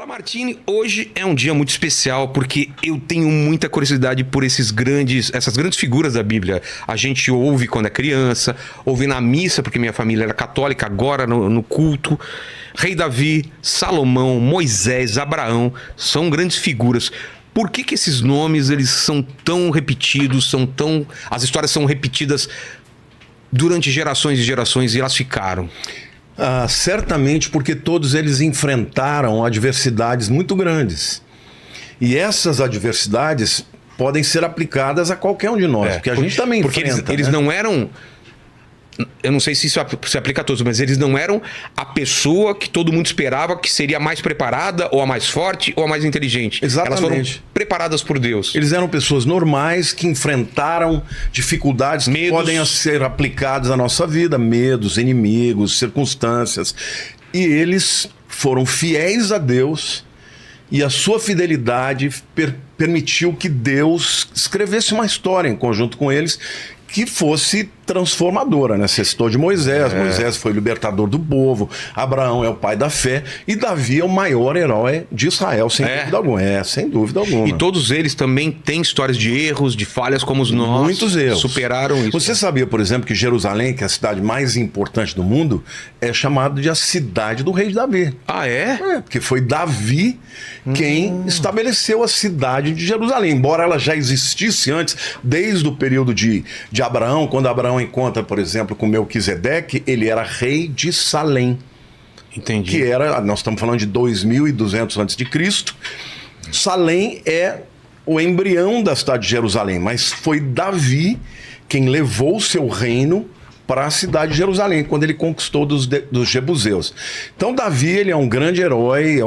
Olá, Martini. Hoje é um dia muito especial porque eu tenho muita curiosidade por essas grandes figuras da Bíblia. A gente ouve quando é criança, ouve na missa, porque minha família era católica, agora no culto. Rei Davi, Salomão, Moisés, Abraão, são grandes figuras. Por que esses nomes eles são tão repetidos, as histórias são repetidas durante gerações e gerações e elas ficaram? Certamente porque todos eles enfrentaram adversidades muito grandes. E essas adversidades podem ser aplicadas a qualquer um de nós, porque a gente também enfrenta. Porque eles não eram... Eu não sei se isso se aplica a todos, mas eles não eram a pessoa que todo mundo esperava que seria a mais preparada, ou a mais forte, ou a mais inteligente. Exatamente. Elas foram preparadas por Deus. Eles eram pessoas normais que enfrentaram dificuldades que podem ser aplicadas à nossa vida, medos, inimigos, circunstâncias. E eles foram fiéis a Deus e a sua fidelidade permitiu que Deus escrevesse uma história em conjunto com eles que fosse transformadora, né? Você citou de Moisés. Moisés foi o libertador do povo, Abraão é o pai da fé e Davi é o maior herói de Israel, sem dúvida alguma. Sem dúvida alguma. E todos eles também têm histórias de erros, de falhas como nós. Muitos erros. Superaram isso. Você sabia, por exemplo, que Jerusalém, que é a cidade mais importante do mundo, é chamada de a cidade do rei Davi. Ah, é? Porque foi Davi quem estabeleceu a cidade de Jerusalém. Embora ela já existisse antes, desde o período de Abraão, quando Abraão encontra, por exemplo, com Melquisedeque, ele era rei de Salém. Entendi. Que era, nós estamos falando de 2200 a.C. Salém é o embrião da cidade de Jerusalém, mas foi Davi quem levou o seu reino para a cidade de Jerusalém, quando ele conquistou dos jebuseus. Então Davi, ele é um grande herói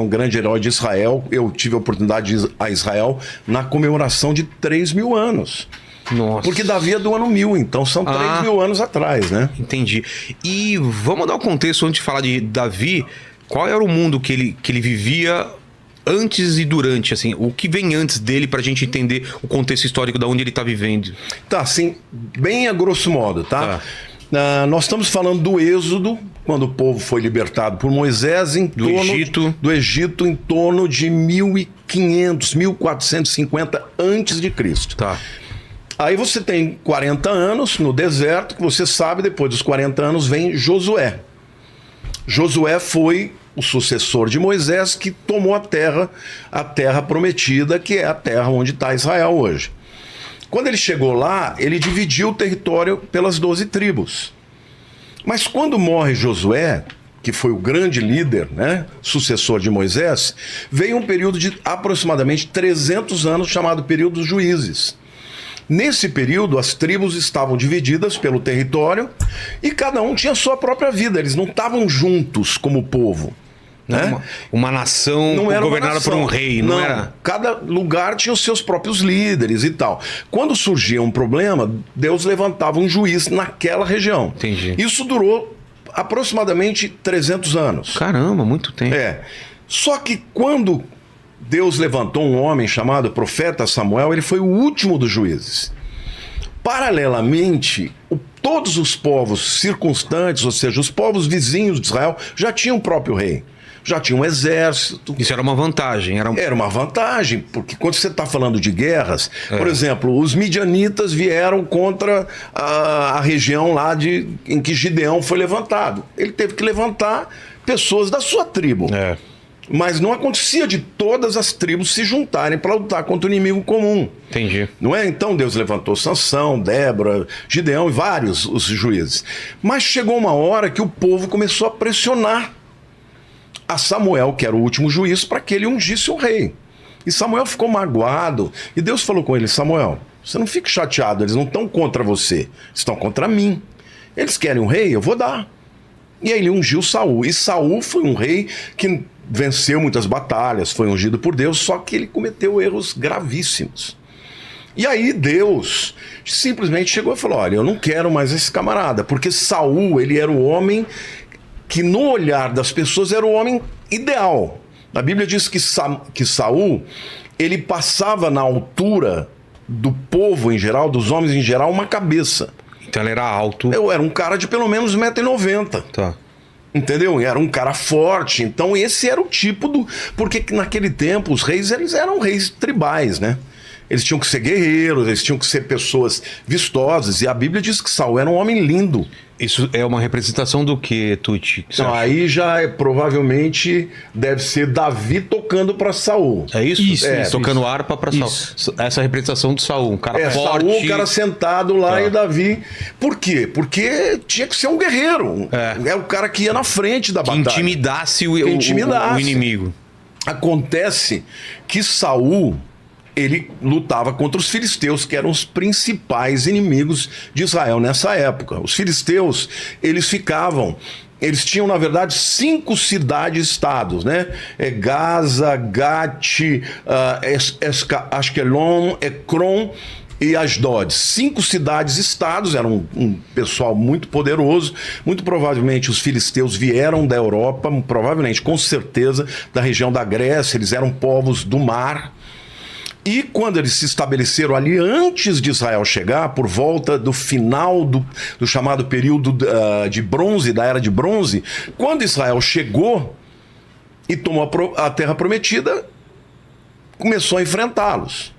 de Israel. Eu tive a oportunidade de ir a Israel na comemoração de 3.000 anos. Nossa. Porque Davi é do ano 1000, então são 3.000 anos atrás, né? Entendi. E vamos dar um contexto antes de falar de Davi. Qual era o mundo que ele vivia antes e durante, assim, o que vem antes dele pra gente entender o contexto histórico de onde ele tá vivendo? Tá, assim, bem a grosso modo, tá? Nós estamos falando do Êxodo, quando o povo foi libertado por Moisés do Egito em torno de 1500, 1450 antes de Cristo. Tá. Aí você tem 40 anos no deserto, que você sabe, depois dos 40 anos vem Josué. Josué foi o sucessor de Moisés que tomou a terra prometida, que é a terra onde está Israel hoje. Quando ele chegou lá, ele dividiu o território pelas 12 tribos. Mas quando morre Josué, que foi o grande líder, né, sucessor de Moisés, veio um período de aproximadamente 300 anos chamado período dos juízes. Nesse período, as tribos estavam divididas pelo território e cada um tinha sua própria vida. Eles não estavam juntos como povo. Né? Uma nação governada por um rei, não era? Cada lugar tinha os seus próprios líderes e tal. Quando surgia um problema, Deus levantava um juiz naquela região. Entendi. Isso durou aproximadamente 300 anos. Caramba, muito tempo. Só que quando Deus levantou um homem chamado profeta Samuel, ele foi o último dos juízes. Paralelamente, todos os povos circunstantes, ou seja, os povos vizinhos de Israel, já tinham o próprio rei. Já tinha um exército. Isso era uma vantagem. Era uma vantagem, porque quando você está falando de guerras, por exemplo, os midianitas vieram contra a região lá em que Gideão foi levantado. Ele teve que levantar pessoas da sua tribo. Mas não acontecia de todas as tribos se juntarem para lutar contra o inimigo comum. Entendi. Não é? Então Deus levantou Sansão, Débora, Gideão e vários os juízes. Mas chegou uma hora que o povo começou a pressionar a Samuel, que era o último juiz, para que ele ungisse o rei. E Samuel ficou magoado. E Deus falou com ele: Samuel, você não fique chateado, eles não estão contra você, estão contra mim. Eles querem um rei, eu vou dar. E aí ele ungiu Saul. E Saul foi um rei que venceu muitas batalhas, foi ungido por Deus, só que ele cometeu erros gravíssimos. E aí Deus simplesmente chegou e falou: olha, eu não quero mais esse camarada, porque Saul, ele era o homem que no olhar das pessoas era o homem ideal. A Bíblia diz que Saul, ele passava na altura do povo em geral, dos homens em geral, uma cabeça. Então ele era alto. Eu era um cara de pelo menos 1,90 m. Tá. Entendeu? Era um cara forte. Então esse era o tipo do... Porque naquele tempo os reis, eles eram reis tribais, né? Eles tinham que ser guerreiros, eles tinham que ser pessoas vistosas. E a Bíblia diz que Saul era um homem lindo. Isso é uma representação do que, Tuti? Não, aí já provavelmente deve ser Davi tocando para Saul. É isso? Isso, tocando harpa para Saul. Essa representação de Saul, um cara forte. Saul, o cara sentado lá e Davi. Por quê? Porque tinha que ser um guerreiro. É o cara que ia na frente da batalha. Intimidasse o inimigo. Acontece que Saul, ele lutava contra os filisteus, que eram os principais inimigos de Israel nessa época. Os filisteus, eles tinham, na verdade, 5 cidades-estados, né? Gaza, Gat, Ashkelon, Ekron e Asdod. 5 cidades-estados, eram um pessoal muito poderoso. Muito provavelmente os filisteus vieram da Europa, provavelmente, com certeza, da região da Grécia. Eles eram povos do mar. E quando eles se estabeleceram ali, antes de Israel chegar, por volta do final do chamado período de bronze, da era de bronze, quando Israel chegou e tomou a terra prometida, começou a enfrentá-los.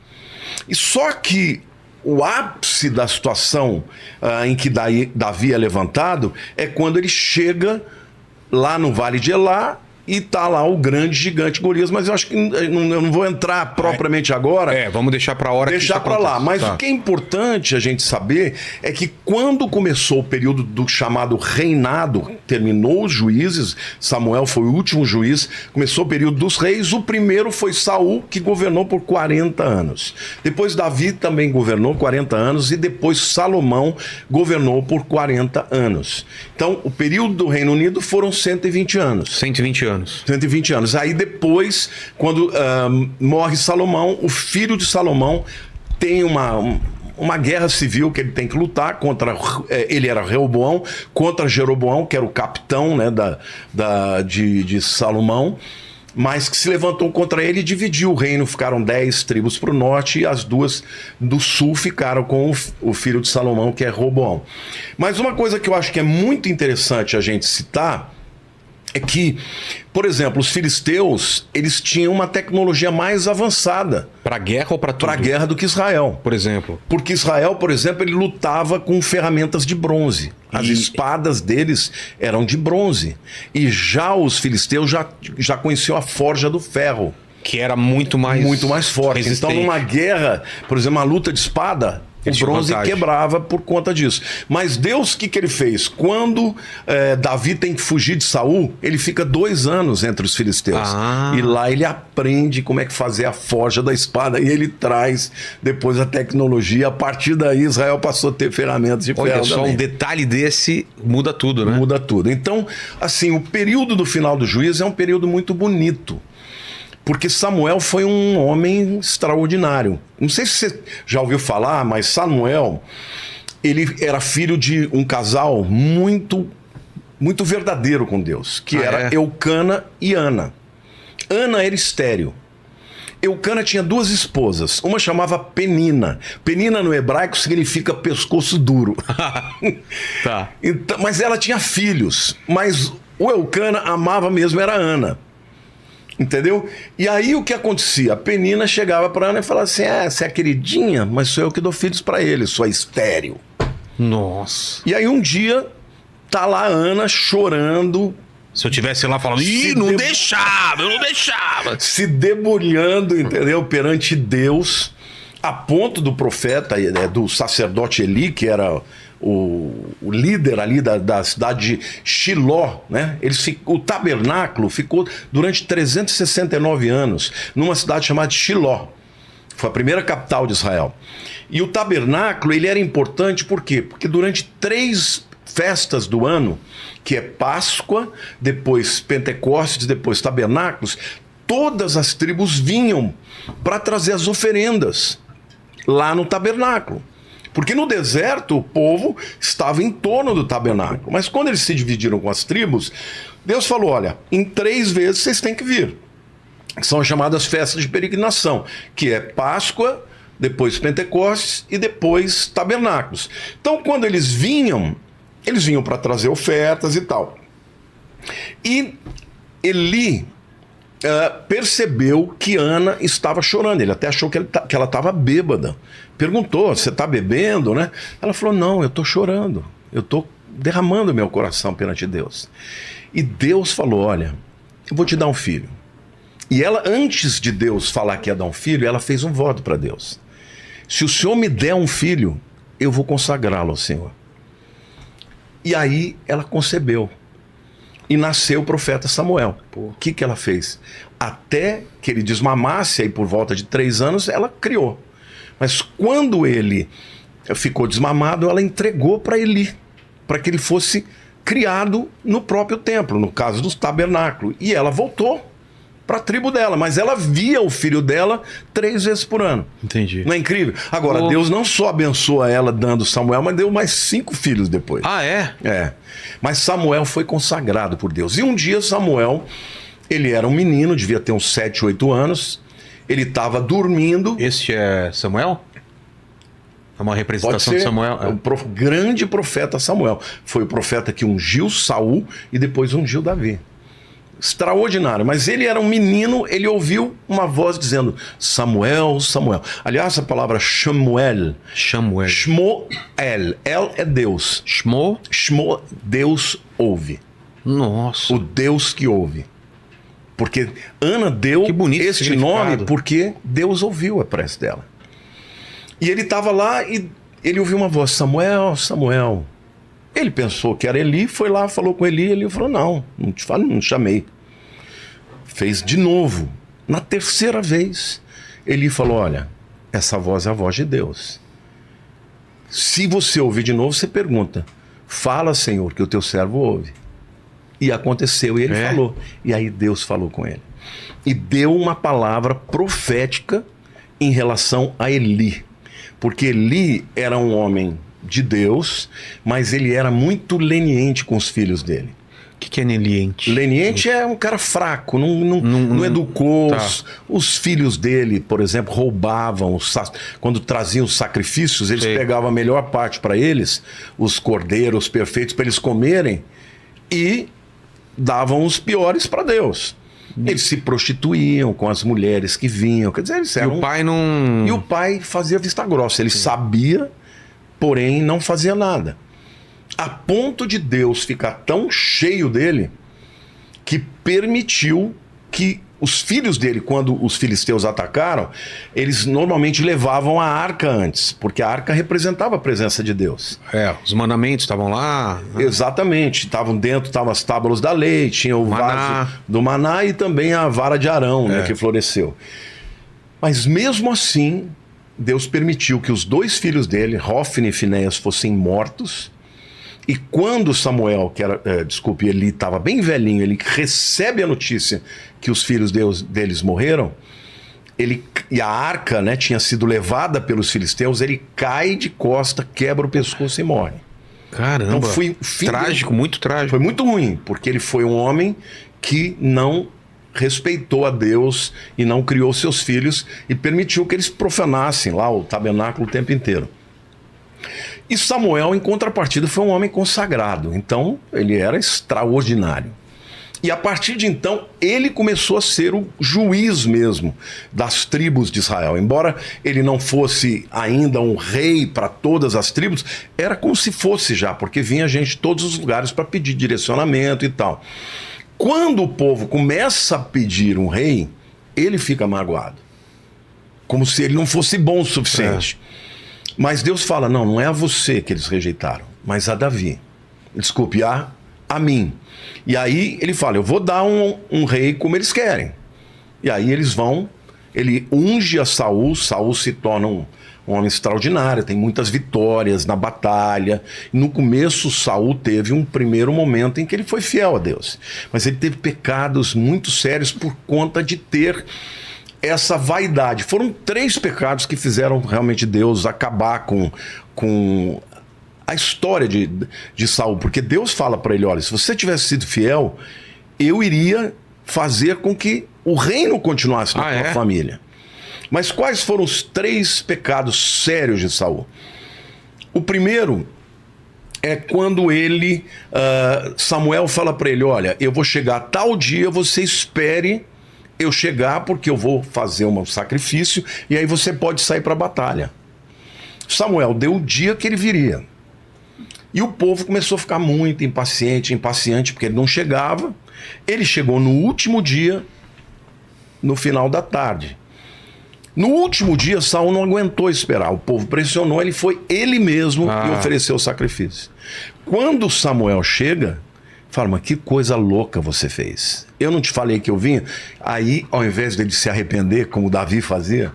E só que o ápice da situação em que Davi é levantado é quando ele chega lá no Vale de Elá, e tá lá o grande gigante Golias, mas eu acho que eu não vou entrar propriamente agora. Vamos deixar para a hora deixar para lá. Mas o que é importante a gente saber é que quando começou o período do chamado reinado, terminou os juízes, Samuel foi o último juiz, começou o período dos reis, o primeiro foi Saul, que governou por 40 anos. Depois Davi também governou 40 anos e depois Salomão governou por 40 anos. Então, o período do Reino Unido foram 120 anos. 120 anos. Aí depois, quando morre Salomão, o filho de Salomão tem uma guerra civil que ele tem que lutar contra... ele era Reoboão, contra Jeroboão, que era o capitão, né, de Salomão, mas que se levantou contra ele e dividiu o reino. Ficaram 10 tribos para o norte e as 2 do sul ficaram com o filho de Salomão, que é Roboão. Mas uma coisa que eu acho que é muito interessante a gente citar é que, por exemplo, os filisteus, eles tinham uma tecnologia mais avançada. Para guerra ou para tudo? Para guerra do que Israel. Por exemplo? Porque Israel, por exemplo, ele lutava com ferramentas de bronze. As espadas deles eram de bronze. E já os filisteus já conheciam a forja do ferro. Que era muito mais forte. resistente. Então, numa guerra, por exemplo, uma luta de espada, o bronze quebrava por conta disso. Mas Deus, o que ele fez? Quando Davi tem que fugir de Saul, ele fica 2 anos entre os filisteus. E lá ele aprende como é que fazer a forja da espada. E ele traz depois a tecnologia. A partir daí, Israel passou a ter ferramentas de ferro. Olha só, um detalhe desse muda tudo, né? Muda tudo. Então, assim, o período do final do juízo é um período muito bonito. Porque Samuel foi um homem extraordinário. Não sei se você já ouviu falar, mas Samuel, ele era filho de um casal muito, muito verdadeiro com Deus, que era Eucana e Ana. Ana era estéril. Eucana tinha 2 esposas. Uma chamava Penina. Penina no hebraico significa pescoço duro. Tá. Então, mas ela tinha filhos. Mas o Eucana amava mesmo, era Ana. Entendeu? E aí o que acontecia? A Penina chegava para Ana e falava assim: você é queridinha, mas sou eu que dou filhos para ele, sou estéril. Nossa. E aí um dia tá lá a Ana chorando. Se eu tivesse lá falando, eu não deixava. Se debulhando, entendeu? Perante Deus, a ponto do profeta, do sacerdote Eli, que era o líder ali da cidade de Shiló, né? O tabernáculo ficou durante 369 anos numa cidade chamada Shiló. Foi a primeira capital de Israel. E o tabernáculo, ele era importante por quê? Porque durante 3 festas do ano, que é Páscoa, depois Pentecostes, depois Tabernáculos, todas as tribos vinham para trazer as oferendas lá no tabernáculo. Porque no deserto o povo estava em torno do tabernáculo. Mas quando eles se dividiram com as tribos, Deus falou: olha, em 3 vezes vocês têm que vir. São chamadas festas de peregrinação, que é Páscoa, depois Pentecostes e depois Tabernáculos. Então quando eles vinham para trazer ofertas e tal. E Eli percebeu que Ana estava chorando. Ele até achou que ela estava bêbada. Perguntou, você está bebendo, né? Ela falou, não, eu estou chorando. Eu estou derramando meu coração perante Deus. E Deus falou, olha, eu vou te dar um filho. E ela, antes de Deus falar que ia dar um filho, ela fez um voto para Deus. Se o Senhor me der um filho, eu vou consagrá-lo ao Senhor. E aí ela concebeu. E nasceu o profeta Samuel. O que ela fez? Até que ele desmamasse, aí por volta de 3 anos, ela criou. Mas quando ele ficou desmamado, ela entregou para Eli, para que ele fosse criado no próprio templo, no caso do tabernáculo. E ela voltou para a tribo dela, mas ela via o filho dela 3 vezes por ano. Entendi. Não é incrível? Agora, Deus não só abençoa ela dando Samuel, mas deu mais 5 filhos depois. Ah, é? É. Mas Samuel foi consagrado por Deus. E um dia Samuel, ele era um menino, devia ter uns 7, 8 anos, ele estava dormindo. Este é Samuel? É uma representação de Samuel? É o grande profeta Samuel. Foi o profeta que ungiu Saul e depois ungiu Davi. Extraordinário. Mas ele era um menino, ele ouviu uma voz dizendo Samuel, Samuel. Aliás, a palavra Shmuel. Shmoel. El é Deus. Shmo, Deus ouve. Nossa. O Deus que ouve. Porque Ana deu este nome porque Deus ouviu a prece dela. E ele estava lá e ele ouviu uma voz, Samuel, Samuel. Ele pensou que era Eli, foi lá, falou com Eli, Eli falou, não te falo, não chamei. Fez de novo. Na 3ª vez, Eli falou, olha, essa voz é a voz de Deus. Se você ouvir de novo, você pergunta, fala, Senhor, que o teu servo ouve. E aconteceu, e ele falou. E aí Deus falou com ele. E deu uma palavra profética em relação a Eli. Porque Eli era um homem de Deus, mas ele era muito leniente com os filhos dele. O que é leniente? Leniente é um cara fraco, não educou. Tá. Os filhos dele, por exemplo, roubavam. Quando traziam os sacrifícios, eles pegavam a melhor parte para eles, os cordeiros perfeitos, para eles comerem, e davam os piores para Deus. Eles se prostituíam com as mulheres que vinham. Quer dizer, eles eram... E o pai não... E o pai fazia vista grossa. Ele sabia, porém não fazia nada. A ponto de Deus ficar tão cheio dele que permitiu que os filhos dele, quando os filisteus atacaram, eles normalmente levavam a arca antes, porque a arca representava a presença de Deus. Os mandamentos estavam lá. Exatamente, estavam dentro, estavam as tábuas da lei, tinha o vaso do maná e também a vara de Arão, né, que floresceu. Mas mesmo assim, Deus permitiu que os 2 filhos dele, Hofni e Finéias, fossem mortos. E quando Samuel, Eli estava bem velhinho, ele recebe a notícia que os filhos deles morreram, e a arca, né, tinha sido levada pelos filisteus, ele cai de costa, quebra o pescoço e morre. Caramba, então foi trágico, muito trágico. Foi muito ruim, porque ele foi um homem que não respeitou a Deus e não criou seus filhos e permitiu que eles profanassem lá o tabernáculo o tempo inteiro. E Samuel, em contrapartida, foi um homem consagrado. Então, ele era extraordinário. E a partir de então, ele começou a ser o juiz mesmo das tribos de Israel. Embora ele não fosse ainda um rei para todas as tribos, era como se fosse já, porque vinha gente de todos os lugares para pedir direcionamento e tal. Quando o povo começa a pedir um rei, ele fica magoado. Como se ele não fosse bom o suficiente. Mas Deus fala, não é a você que eles rejeitaram, mas a Davi. Desculpe, a mim. E aí ele fala, eu vou dar um rei como eles querem. E aí ele unge a Saul, Saul se torna um homem extraordinário, tem muitas vitórias na batalha. No começo, Saul teve um primeiro momento em que ele foi fiel a Deus. Mas ele teve pecados muito sérios por conta de ter essa vaidade. Foram 3 pecados que fizeram realmente Deus acabar com a história de Saul, porque Deus fala para ele, olha, se você tivesse sido fiel, eu iria fazer com que o reino continuasse na tua família. Mas quais foram os 3 pecados sérios de Saul? O primeiro é quando ele, Samuel fala para ele, olha, eu vou chegar tal dia, você espere eu chegar, porque eu vou fazer um sacrifício, e aí você pode sair para a batalha. Samuel deu o dia que ele viria. E o povo começou a ficar muito impaciente, porque ele não chegava. Ele chegou no último dia, no final da tarde. No último dia, Saul não aguentou esperar. O povo pressionou, ele foi ele mesmo e ofereceu o sacrifício. Quando Samuel chega, fala, mas que coisa louca você fez. Eu não te falei que eu vinha? Aí, ao invés dele se arrepender, como Davi fazia,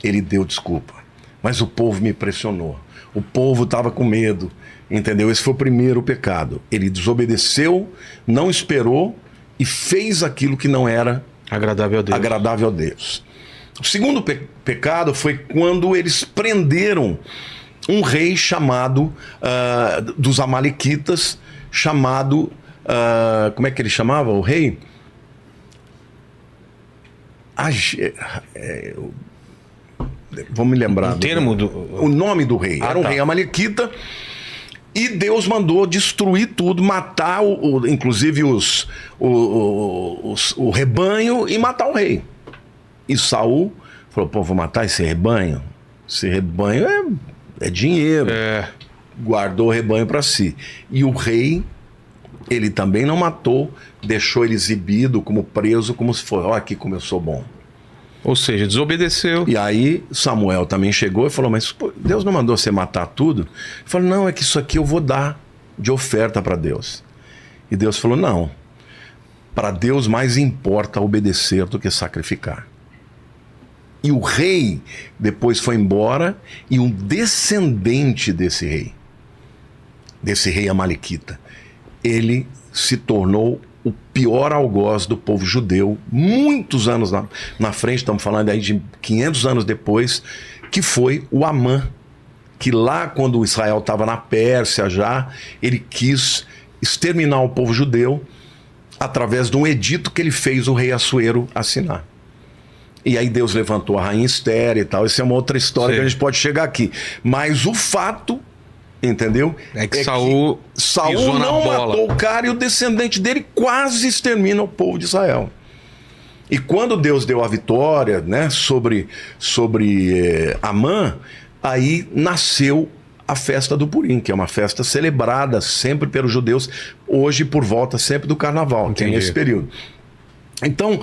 ele deu desculpa. Mas o povo me pressionou. O povo estava com medo, entendeu? Esse foi o primeiro pecado. Ele desobedeceu, não esperou e fez aquilo que não era agradável a Deus. O segundo pecado foi quando eles prenderam um rei chamado, dos Amalequitas, chamado, como é que ele chamava o rei? Vamos me lembrar. O nome do rei. Era um rei Amalequita. E Deus mandou destruir tudo, matar, inclusive o rebanho e matar o rei. E Saul falou, pô, vou matar esse rebanho? Esse rebanho é dinheiro. Guardou o rebanho para si. E o rei, ele também não matou, deixou ele exibido como preso, como se fosse, ó, aqui como eu sou bom. Ou seja, desobedeceu. E aí Samuel também chegou e falou, mas pô, Deus não mandou você matar tudo? Ele falou, não, é que isso aqui eu vou dar de oferta para Deus. E Deus falou, não, para Deus mais importa obedecer do que sacrificar. E o rei depois foi embora, e um descendente desse rei Amalequita, ele se tornou o pior algoz do povo judeu, muitos anos na frente, estamos falando aí de 500 anos depois, que foi o Amã, que lá quando Israel estava na Pérsia já, ele quis exterminar o povo judeu através de um edito que ele fez o rei Assuero assinar. E aí Deus levantou a rainha Esther e tal, isso é uma outra história que a gente pode chegar aqui. Mas o fato, entendeu? É que Saul não matou o cara, e o descendente dele quase extermina o povo de Israel. E quando Deus deu a vitória, né, sobre Amã, aí nasceu a festa do Purim, que é uma festa celebrada sempre pelos judeus, hoje por volta sempre do carnaval, que é nesse período. Então,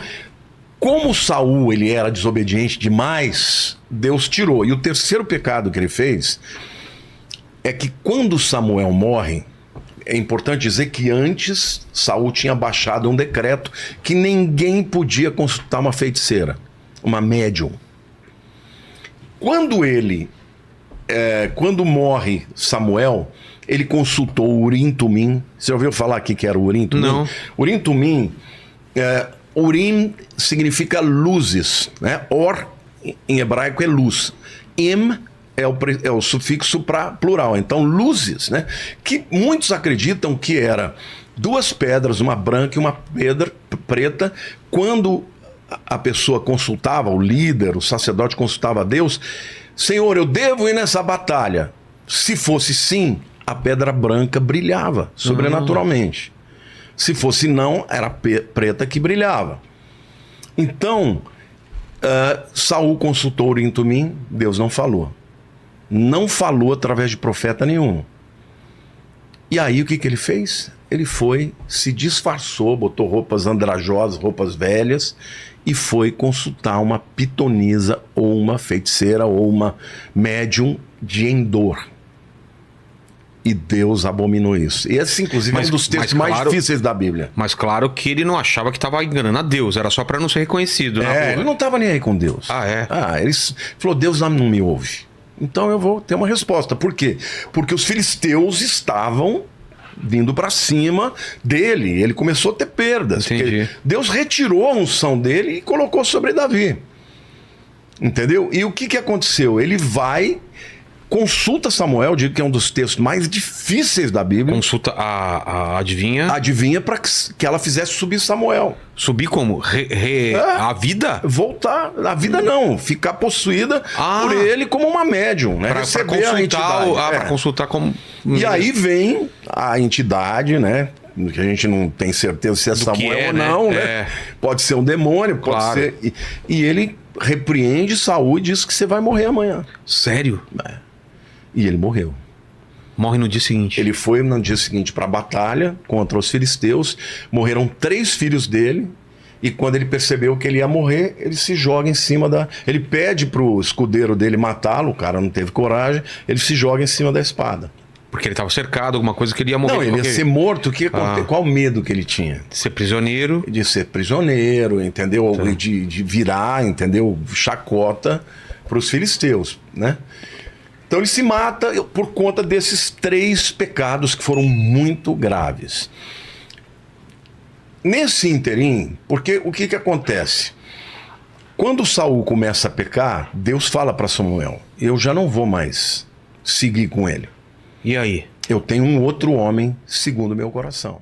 como Saul ele era desobediente demais, Deus tirou. E o terceiro pecado que ele fez é que quando Samuel morre, é importante dizer que antes Saul tinha baixado um decreto que ninguém podia consultar uma feiticeira, uma médium. Quando morre Samuel, ele consultou o Urim Tumim. Você ouviu falar aqui que era o Urim Tumim? Não. Urim Tumim, Urim significa luzes, né? Or, em hebraico, é luz. Im é o sufixo para plural, então luzes, né? Que muitos acreditam que era duas pedras, uma branca e uma pedra preta. Quando a pessoa consultava, o líder, o sacerdote consultava a Deus, Senhor, eu devo ir nessa batalha. Se fosse sim, a pedra branca brilhava sobrenaturalmente. Se fosse não, era preta que brilhava. Então, Saul consultou Urim Tumim, Deus não falou. Não falou através de profeta nenhum. E aí o que ele fez? Ele foi, se disfarçou, botou roupas andrajosas, roupas velhas, e foi consultar uma pitonisa, ou uma feiticeira, ou uma médium de Endor. E Deus abominou isso. E esse, inclusive, é um dos textos mais difíceis da Bíblia. Mas claro que ele não achava que estava enganando a Deus, era só para não ser reconhecido. Ele não estava nem aí com Deus. Ele falou, Deus não me ouve. Então eu vou ter uma resposta. Por quê? Porque os filisteus estavam vindo para cima dele. Ele começou a ter perdas. Deus retirou a unção dele e colocou sobre Davi. Entendeu? E o que aconteceu? Ele vai Consulta Samuel, digo que é um dos textos mais difíceis da Bíblia. Consulta a adivinha. Adivinha para que ela fizesse subir Samuel. Subir como? A vida? Voltar. A vida não. Ficar possuída por ele como uma médium, né? Pra consultar, pra consultar como... E aí vem a entidade, né? Que a gente não tem certeza se é Samuel ou não, né? Pode ser um demônio, pode ser... E ele repreende Saul e diz que você vai morrer amanhã. Sério? E ele morreu. Morre no dia seguinte. Ele foi no dia seguinte para a batalha contra os filisteus. Morreram 3 filhos dele. E quando ele percebeu que ele ia morrer, ele se joga em cima da... Ele pede pro escudeiro dele matá-lo. O cara não teve coragem. Ele se joga em cima da espada. Porque ele estava cercado, alguma coisa que ele ia morrer. Não, ele ia ser morto. Qual o medo que ele tinha? De ser prisioneiro. De ser prisioneiro, entendeu? De virar, entendeu? Chacota para os filisteus, né? Então ele se mata por conta desses 3 pecados que foram muito graves. Nesse interim, porque o que acontece? Quando Saul começa a pecar, Deus fala para Samuel: eu já não vou mais seguir com ele. E aí? Eu tenho um outro homem segundo o meu coração.